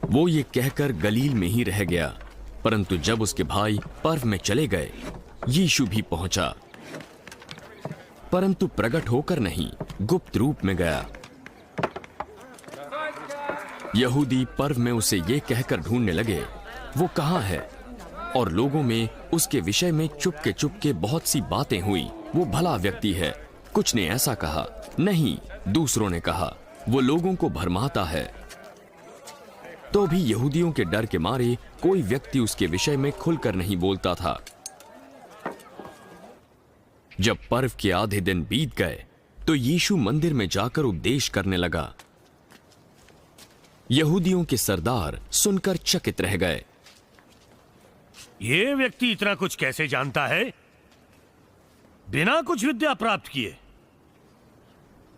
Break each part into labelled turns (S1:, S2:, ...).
S1: वो ये कहकर गलील में ही रह गया, परंतु जब उसके भाई पर्व में चले गए, यीशु भी पहुंचा, परंतु प्रकट होकर नहीं, गुप्त रूप में गया। यहूदी पर्व में उसे ये कहकर ढूंढने लगे, वो कहां है? और लोगों में उसके विषय में चुपके बहुत सी बातें हुई। वो भला व्यक्ति है, कुछ ने ऐसा कहा, नहीं, दूसरों ने कहा, वो लोगों को भरमाता है। तो भी यहूदियों के डर के मारे कोई व्यक्ति उसके विषय में खुलकर नहीं बोलता था। जब पर्व के आधे दिन बीत गए तो यीशु मंदिर में जाकर उपदेश करने लगा। यहूदियों के सरदार सुनकर चकित रह गए।
S2: ये व्यक्ति इतना कुछ कैसे जानता है, बिना कुछ विद्या प्राप्त किए?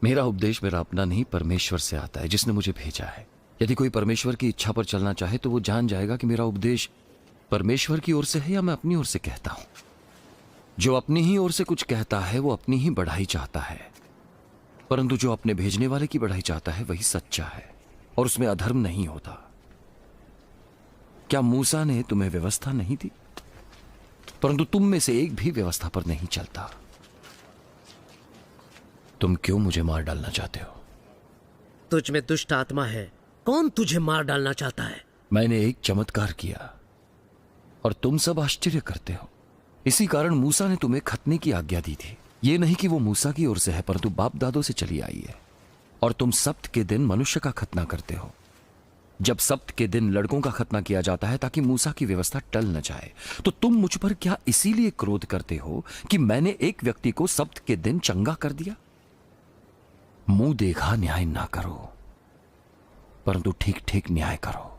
S3: मेरा उपदेश मेरा अपना नहीं, परमेश्वर से आता है जिसने मुझे भेजा है। यदि कोई परमेश्वर की इच्छा पर चलना चाहे तो वो जान जाएगा कि मेरा उपदेश परमेश्वर की ओर से है या मैं अपनी ओर से कहता हूं। जो अपनी ही ओर से कुछ कहता है वो अपनी ही बढ़ाई चाहता है, परंतु जो अपने भेजने वाले की बढ़ाई चाहता है वही सच्चा है और उसमें अधर्म नहीं होता। क्या मूसा ने तुम्हें व्यवस्था नहीं दी? परंतु तुम में से एक भी व्यवस्था पर नहीं चलता। तुम क्यों मुझे मार डालना चाहते हो?
S4: तुझ में दुष्ट आत्मा है, कौन तुझे मार डालना चाहता है?
S3: मैंने एक चमत्कार किया और तुम सब आश्चर्य करते हो। इसी कारण मूसा ने तुम्हें खतने की आज्ञा दी थी। ये नहीं कि वो मूसा की ओर से है, परंतु बाप दादों से चली आई है। और तुम सब्त के दिन मनुष्य का खतना करते हो। जब सब्त के दिन लड़कों का खतना किया जाता है ताकि मूसा की व्यवस्था टल न जाए, तो तुम मुझ पर क्या इसीलिए क्रोध करते हो कि मैंने एक व्यक्ति को सब्त के दिन चंगा कर दिया? मुंह देखा न्याय ना करो, परंतु ठीक ठीक न्याय करो।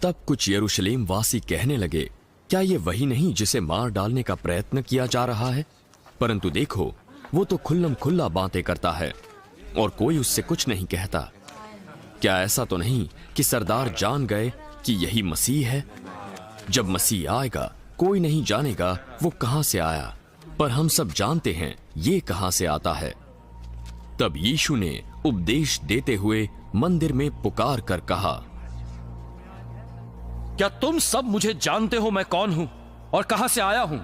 S1: तब कुछ यरूशलेम वासी कहने लगे, क्या ये वही नहीं जिसे मार डालने का प्रयत्न किया जा रहा है? परंतु देखो, वो तो खुल्लम खुल्ला बातें करता है और कोई उससे कुछ नहीं कहता। क्या ऐसा तो नहीं कि सरदार जान गए कि यही मसीह है? जब मसीह आएगा कोई नहीं जानेगा वो कहां से आया, पर हम सब जानते हैं ये कहां से आता है। तब यीशु ने उपदेश देते हुए मंदिर में पुकार कर कहा,
S3: क्या तुम सब मुझे जानते हो मैं कौन हूं और कहां से आया हूं?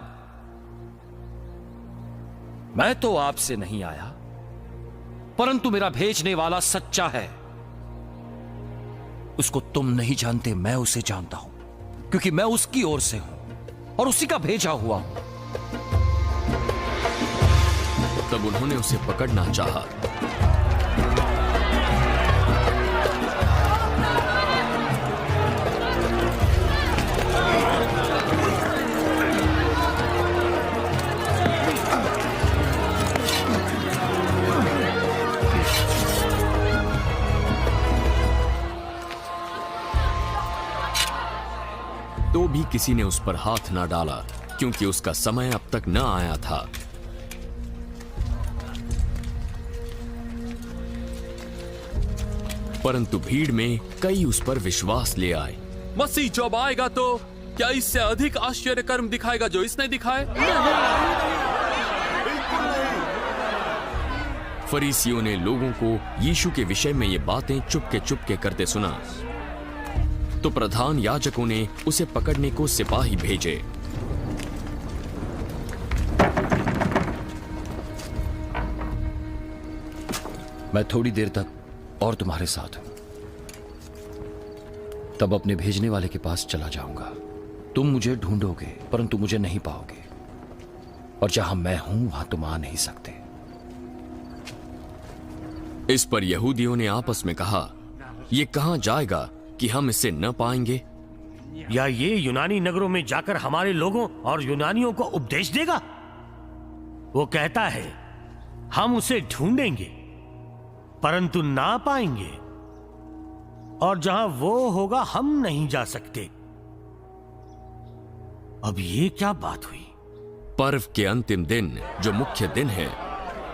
S3: मैं तो आपसे नहीं आया, परंतु मेरा भेजने वाला सच्चा है। उसको तुम नहीं जानते, मैं उसे जानता हूं, क्योंकि मैं उसकी ओर से हूं और उसी का भेजा हुआ हूं।
S1: तब उन्होंने उसे पकड़ना चाहा, तो भी किसी ने उस पर हाथ ना डाला, क्योंकि उसका समय अब तक न आया था। परंतु भीड़ में कई उस पर विश्वास ले आए।
S5: मसीह जब आएगा तो क्या इससे अधिक आश्चर्य कर्म दिखाएगा जो इसने दिखाए?
S1: फरीसियों ने लोगों को यीशु के विषय में ये बातें चुपके करते सुना, तो प्रधान याजकों ने उसे पकड़ने को सिपाही भेजे।
S3: मैं थोड़ी देर तक और तुम्हारे साथ हूं, तब अपने भेजने वाले के पास चला जाऊंगा। तुम मुझे ढूंढोगे परंतु मुझे नहीं पाओगे, और जहां मैं हूं वहां तुम आ नहीं सकते।
S1: इस पर यहूदियों ने आपस में कहा, ये कहां जाएगा कि हम इसे न पाएंगे?
S2: या ये यूनानी नगरों में जाकर हमारे लोगों और यूनानियों को उपदेश देगा? वो कहता है, हम उसे ढूंढेंगे परंतु ना पाएंगे, और जहां वो होगा हम नहीं जा सकते। अब ये क्या बात हुई?
S1: पर्व के अंतिम दिन, जो मुख्य दिन है,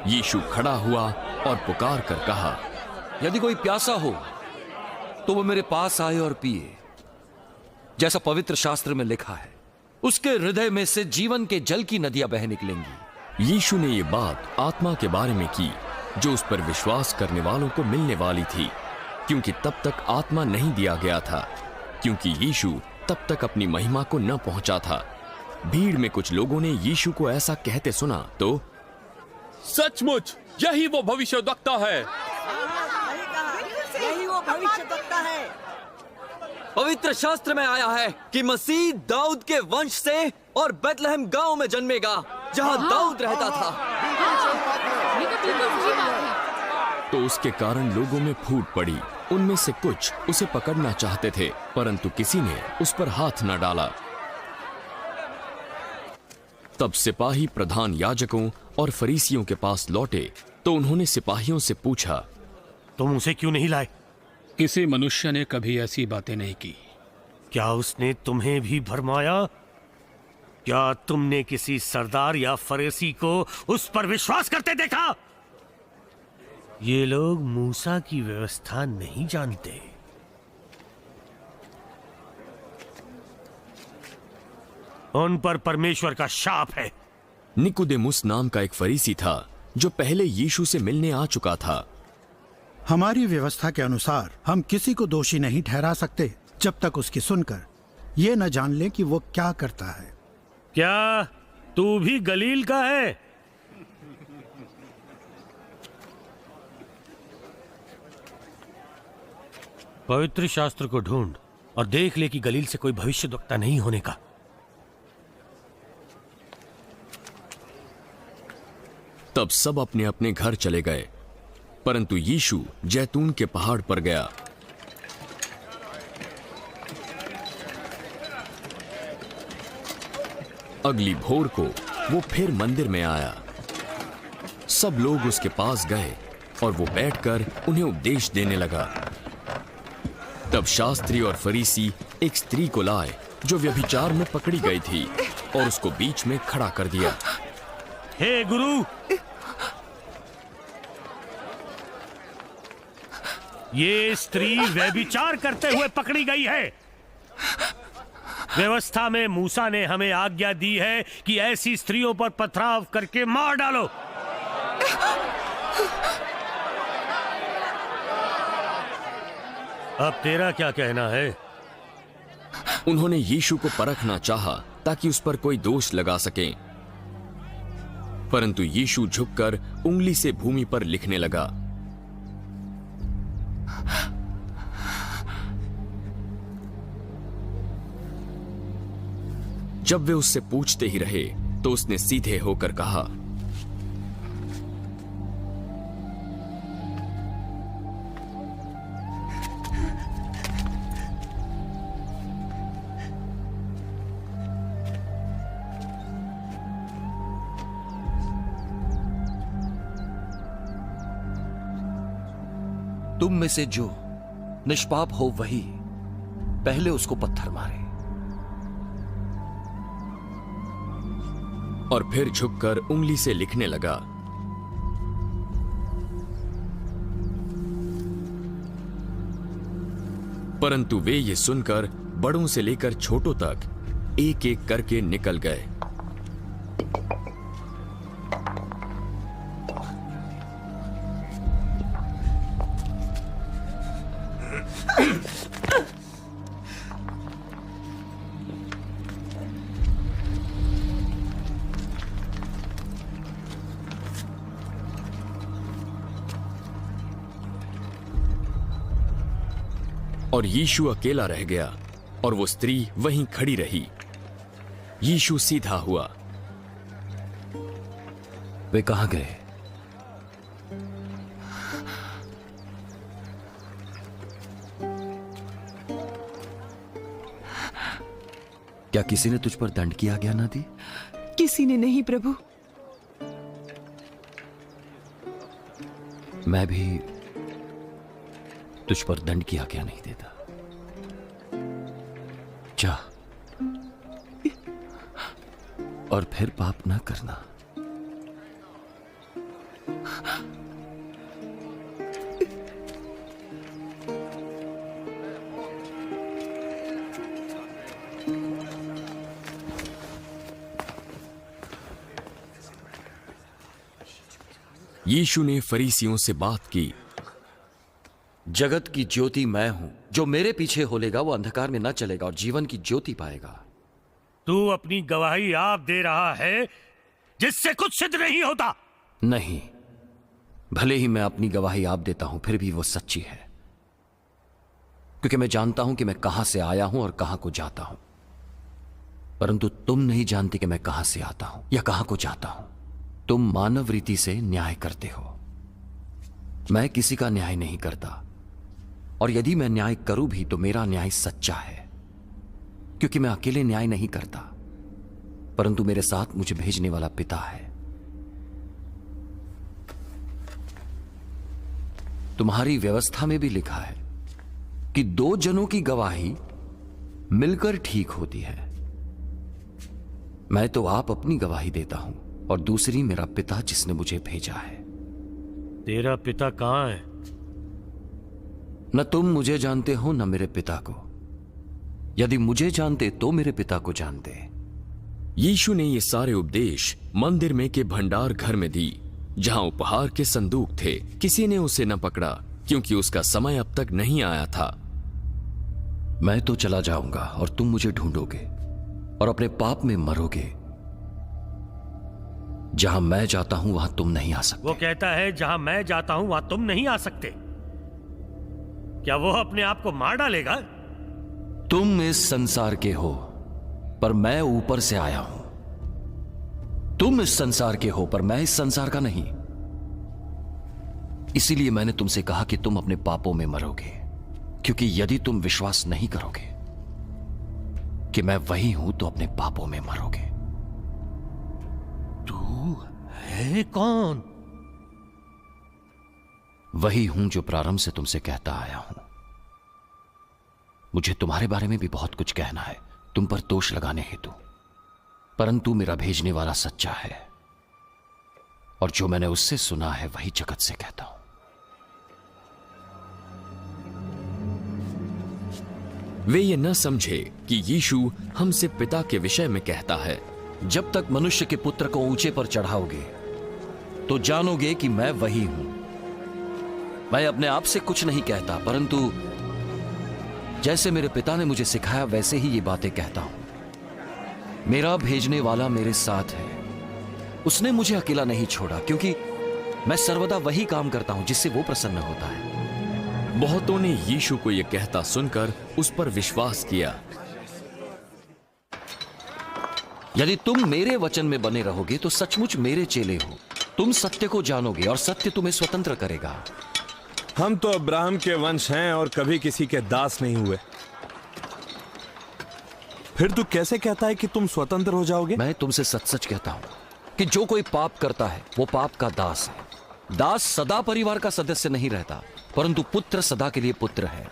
S1: यीशु खड़ा हुआ और पुकार कर कहा,
S3: यदि कोई प्यासा हो तो वो मेरे पास आए और पिए। जैसा पवित्र शास्त्र में लिखा है, उसके हृदय में से जीवन के जल की नदियां बह निकलेंगी।
S1: यीशु ने ये बात आत्मा के बारे में की, जो उस पर विश्वास करने वालों को मिलने वाली थी। क्योंकि तब तक आत्मा नहीं दिया गया था, क्योंकि यीशु तब तक अपनी महिमा को न पहुंचा था। भीड़ में कुछ लोगों ने यीशु को ऐसा कहते सुना तो
S5: सचमुच यही वो भविष्यद्वक्ता है।
S6: यही वो भविष्यद्वक्ता है।
S7: पवित्र शास्त्र में आया है कि मसीह दाऊद के वंश से और बेथलेहम गांव में जन्मेगा, जहां दाऊद रहता था।
S8: ये तो बिल्कुल सही बात है।
S1: तो उसके कारण लोगों में फूट पड़ी। उनमें से कुछ उसे पकड़ना चाहते थे, परंतु किसी ने उस पर हाथ न डाला। तब सिपाही प्रधान याजकों और फरीसियों के पास लौटे तो उन्होंने सिपाहियों से पूछा,
S2: तुम उसे क्यों नहीं लाए?
S9: किसी मनुष्य ने कभी ऐसी बातें नहीं की।
S2: क्या उसने तुम्हें भी भरमाया? क्या तुमने किसी सरदार या फरीसी को उस पर विश्वास करते देखा? ये लोग मूसा की व्यवस्था नहीं जानते। उन पर परमेश्वर का शाप है।
S1: निकुदेमुस नाम का एक फरीसी था जो पहले यीशु से मिलने आ चुका था।
S10: हमारी व्यवस्था के अनुसार हम किसी को दोषी नहीं ठहरा सकते जब तक उसकी सुनकर ये न जान ले कि वो क्या करता है।
S2: क्या तू भी गलील का है? पवित्र शास्त्र को ढूंढ और देख ले कि गलील से कोई भविष्यद्वक्ता नहीं होने का।
S1: तब सब अपने अपने घर चले गए, परंतु यीशु जैतून के पहाड़ पर गया। अगली भोर को वो फिर मंदिर में आया। सब लोग उसके पास गए और वो बैठकर उन्हें उपदेश देने लगा। तब शास्त्री और फरीसी एक स्त्री को लाए जो व्यभिचार में पकड़ी गई थी और उसको बीच में खड़ा कर दिया।
S2: हे गुरु, ये स्त्री व्यभिचार करते हुए पकड़ी गई है। व्यवस्था में मूसा ने हमें आज्ञा दी है कि ऐसी स्त्रियों पर पथराव करके मार डालो। अब तेरा क्या कहना है?
S1: उन्होंने यीशु को परखना चाहा ताकि उस पर कोई दोष लगा सकें, परंतु यीशु झुककर उंगली से भूमि पर लिखने लगा। जब वे उससे पूछते ही रहे तो उसने सीधे होकर कहा,
S3: तुम में से जो निष्पाप हो वही पहले उसको पत्थर मारे।
S1: और फिर झुककर उंगली से लिखने लगा। परंतु वे ये सुनकर बड़ों से लेकर छोटों तक एक एक करके निकल गए। और यीशु अकेला रह गया और वो स्त्री वहीं खड़ी रही। यीशु सीधा हुआ।
S3: वे कहां गए? क्या किसी ने तुझ पर दंड की आज्ञा ना दी?
S6: किसी ने नहीं प्रभु।
S3: मैं भी तुझ पर दंड की आज्ञा नहीं देता। जा और फिर पाप ना करना।
S1: यीशु ने फरीसियों से बात की,
S3: जगत की ज्योति मैं हूं। जो मेरे पीछे होलेगा वो अंधकार में न चलेगा और जीवन की ज्योति पाएगा।
S2: तू अपनी गवाही आप दे रहा है जिससे कुछ सिद्ध नहीं होता।
S3: नहीं, भले ही मैं अपनी गवाही आप देता हूं, फिर भी वो सच्ची है, क्योंकि मैं जानता हूं कि मैं कहां से आया हूं और कहां को जाता हूं। परंतु तुम नहीं जानते कि मैं कहां से आता हूं या कहां को जाता हूं। तुम मानव रीति से न्याय करते हो, मैं किसी का न्याय नहीं करता। और यदि मैं न्याय करूं भी तो मेरा न्याय सच्चा है, क्योंकि मैं अकेले न्याय नहीं करता, परंतु मेरे साथ मुझे भेजने वाला पिता है। तुम्हारी व्यवस्था में भी लिखा है कि 2 जनों की गवाही मिलकर ठीक होती है। मैं तो आप अपनी गवाही देता हूं और दूसरी मेरा पिता जिसने मुझे भेजा है।
S2: तेरा पिता कहां है?
S3: न तुम मुझे जानते हो न मेरे पिता को। यदि मुझे जानते तो मेरे पिता को जानते।
S1: यीशु ने ये सारे उपदेश मंदिर में के भंडार घर में दी, जहां उपहार के संदूक थे। किसी ने उसे न पकड़ा, क्योंकि उसका समय अब तक नहीं आया था।
S3: मैं तो चला जाऊंगा और तुम मुझे ढूंढोगे और अपने पाप में मरोगे। जहां मैं जाता हूं वहां तुम नहीं आ सकते।
S2: वो कहता है जहां मैं जाता हूं वहां तुम नहीं आ सकते। क्या वो अपने आप को मार डालेगा?
S3: तुम इस संसार के हो, पर मैं ऊपर से आया हूं। तुम इस संसार के हो, पर मैं इस संसार का नहीं। इसीलिए मैंने तुमसे कहा कि तुम अपने पापों में मरोगे, क्योंकि यदि तुम विश्वास नहीं करोगे कि मैं वही हूं तो अपने पापों में मरोगे।
S2: तू है कौन?
S3: वही हूं जो प्रारंभ से तुमसे कहता आया हूं। मुझे तुम्हारे बारे में भी बहुत कुछ कहना है, तुम पर दोष लगाने हेतु, परंतु मेरा भेजने वाला सच्चा है, और जो मैंने उससे सुना है वही जगत से कहता हूं।
S1: वे ये न समझे कि यीशु हमसे पिता के विषय में कहता है।
S3: जब तक मनुष्य के पुत्र को ऊंचे पर चढ़ाओगे तो जानोगे कि मैं वही हूं। मैं अपने आप से कुछ नहीं कहता, परंतु जैसे मेरे पिता ने मुझे सिखाया वैसे ही ये बातें कहता हूं। मेरा भेजने वाला मेरे साथ है। उसने मुझे अकेला नहीं छोड़ा, क्योंकि मैं सर्वदा वही काम करता हूं जिससे वो प्रसन्न होता है।
S1: बहुतों ने यीशु को यह कहता सुनकर उस पर विश्वास किया।
S3: यदि तुम मेरे वचन में बने रहोगे तो सचमुच मेरे चेले हो। तुम सत्य को जानोगे और सत्य तुम्हें स्वतंत्र करेगा।
S11: हम तो अब्राहम के वंश हैं और कभी किसी के दास नहीं हुए। फिर तू कैसे कहता है कि तुम स्वतंत्र हो जाओगे?
S3: मैं तुमसे सच सच कहता हूं कि जो कोई पाप करता है वो पाप का दास है। दास सदा परिवार का सदस्य नहीं रहता, परंतु पुत्र सदा के लिए पुत्र है।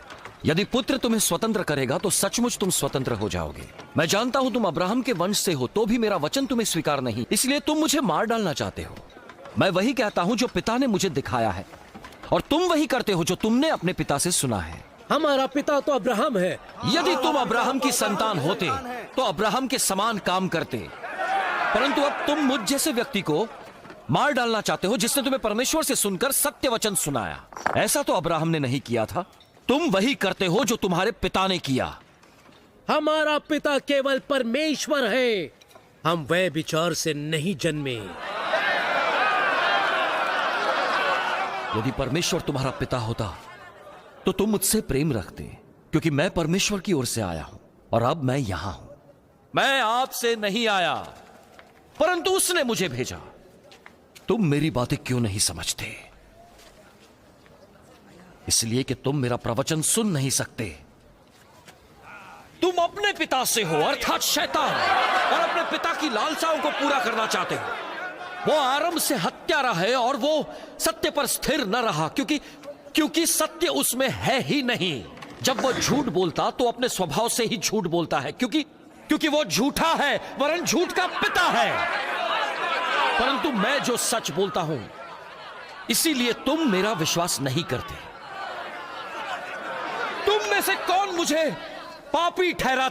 S3: यदि पुत्र तुम्हें स्वतंत्र करेगा तो सचमुच तुम स्वतंत्र हो जाओगे। मैं जानता हूं तुम अब्राहम के वंश से हो, तो भी मेरा वचन तुम्हें स्वीकार नहीं, इसलिए तुम मुझे मार डालना चाहते हो। मैं वही कहता हूं जो पिता ने मुझे दिखाया है, और तुम वही करते हो जो तुमने अपने पिता से सुना है।
S4: हमारा पिता तो अब्राहम है।
S3: यदि तुम अब्राहम की संतान होते तो अब्राहम के समान काम करते, परंतु अब तुम मुझ जैसे व्यक्ति को मार डालना चाहते हो जिसने तुम्हें परमेश्वर से सुनकर सत्य वचन सुनाया। ऐसा तो अब्राहम ने नहीं किया था। तुम वही करते हो जो तुम्हारे पिता ने किया।
S4: हमारा पिता केवल परमेश्वर है, हम वह विचार से नहीं जन्मे।
S3: यदि परमेश्वर तुम्हारा पिता होता तो तुम मुझसे प्रेम रखते, क्योंकि मैं परमेश्वर की ओर से आया हूं और अब मैं यहां हूं। मैं आपसे नहीं आया, परंतु उसने मुझे भेजा। तुम मेरी बातें क्यों नहीं समझते? इसलिए कि तुम मेरा प्रवचन सुन नहीं सकते। तुम अपने पिता से हो, अर्थात शैतान, और अपने पिता की लालसाओं को पूरा करना चाहते हो। वो आरंभ से हत्यारा है और वो सत्य पर स्थिर न रहा, क्योंकि सत्य उसमें है ही नहीं। जब वो झूठ बोलता तो अपने स्वभाव से ही झूठ बोलता है, क्योंकि वो झूठा है, वरन झूठ का पिता है। परंतु मैं जो सच बोलता हूं, इसीलिए तुम मेरा विश्वास नहीं करते। तुम में से कौन मुझे पापी ठहराता